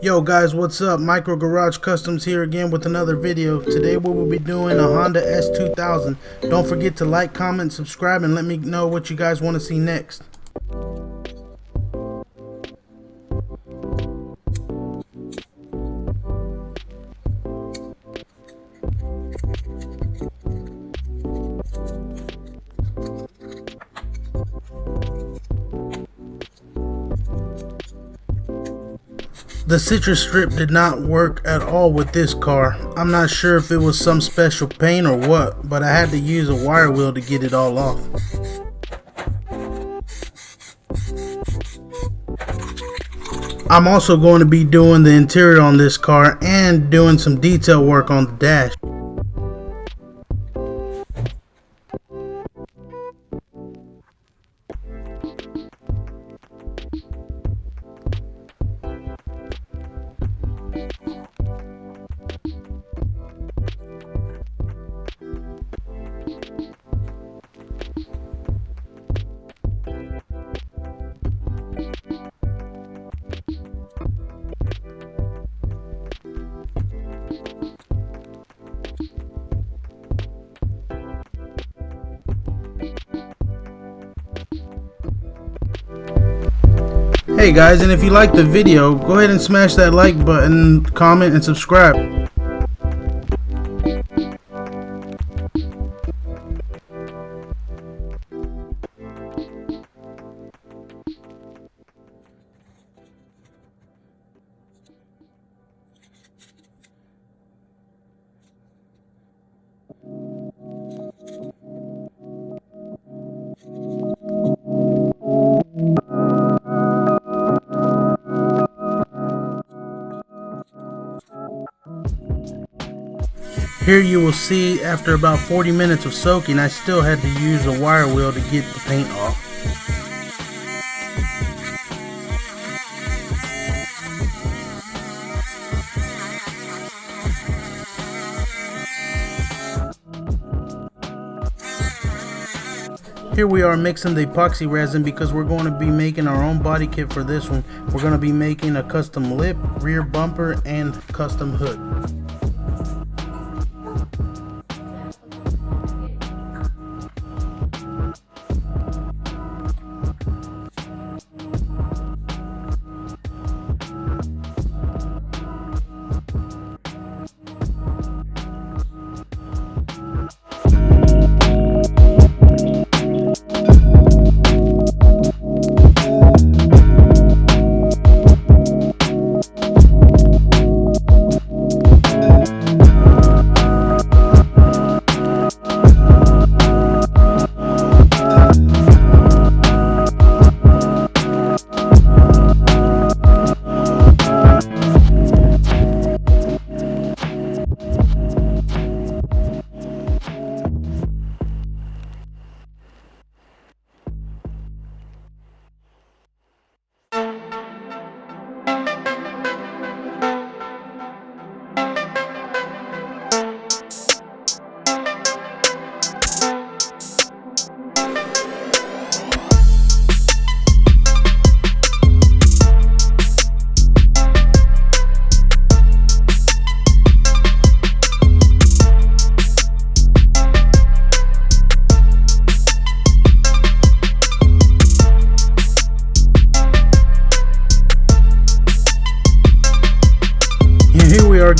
Yo guys, what's up? Micro Garage Customs here again with another video. Today we will be doing a Honda S2000. Don't forget to like, comment, subscribe, and let me know what you guys want to see next. The citrus strip did not work at all with this car. I'm not sure if it was some special paint or what, but I had to use a wire wheel to get it all off. I'm also going to be doing the interior on this car and doing some detail work on the dash. Hey guys, and if you liked the video, go ahead and smash that like button, comment, and subscribe. Here you will see after about 40 minutes of soaking, I still had to use a wire wheel to get the paint off. Here we are mixing the epoxy resin because we're going to be making our own body kit for this one. We're going to be making a custom lip, rear bumper, and custom hood.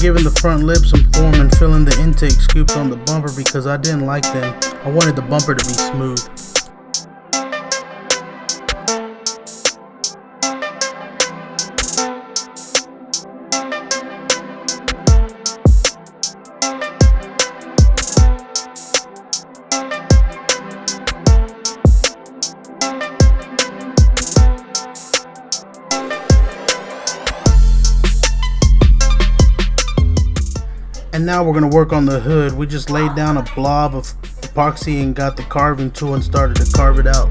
Giving the front lip some form and filling the intake scoops on the bumper because I didn't like them. I wanted the bumper to be smooth. And now we're going to work on the hood. We just laid down a blob of epoxy and got the carving tool and started to carve it out.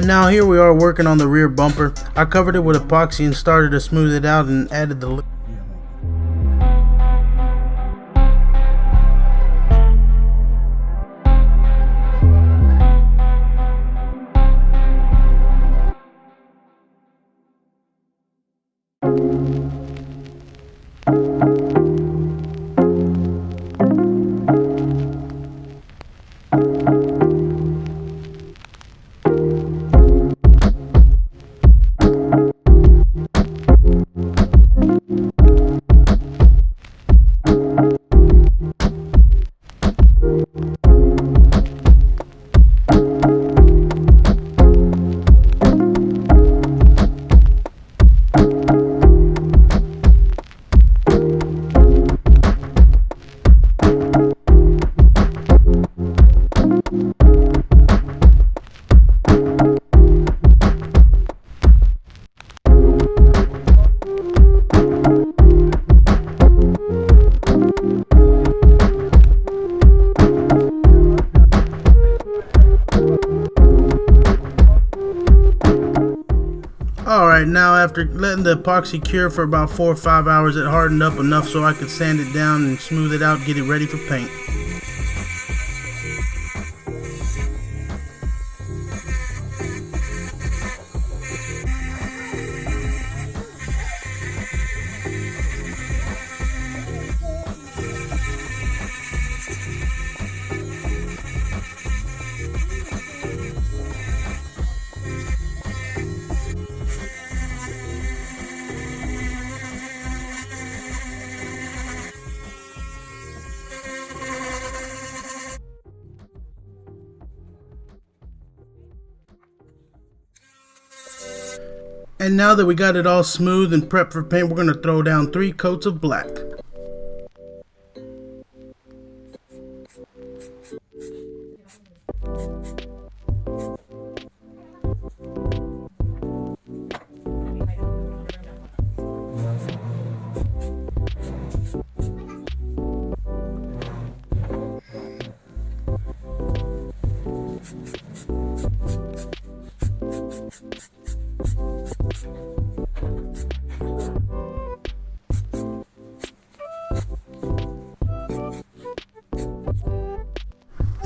And now here we are working on the rear bumper. I covered it with epoxy and started to smooth it out and added the Alright, now after letting the epoxy cure for about 4 or 5 hours, it hardened up enough so I could sand it down and smooth it out, get it ready for paint. And now that we got it all smooth and prepped for paint, we're going to throw down 3 coats of black.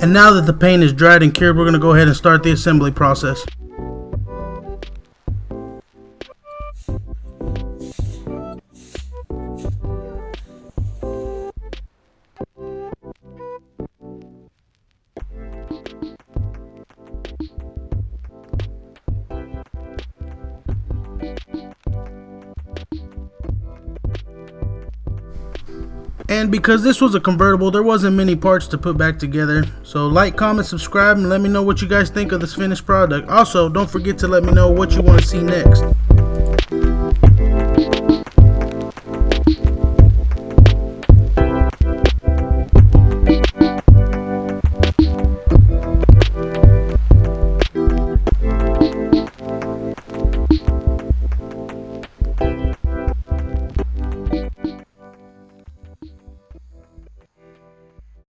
And now that the paint is dried and cured, we're going to go ahead and start the assembly process. And because this was a convertible, there wasn't many parts to put back together. So like, comment, subscribe, and let me know what you guys think of this finished product. Also, don't forget to let me know what you want to see next.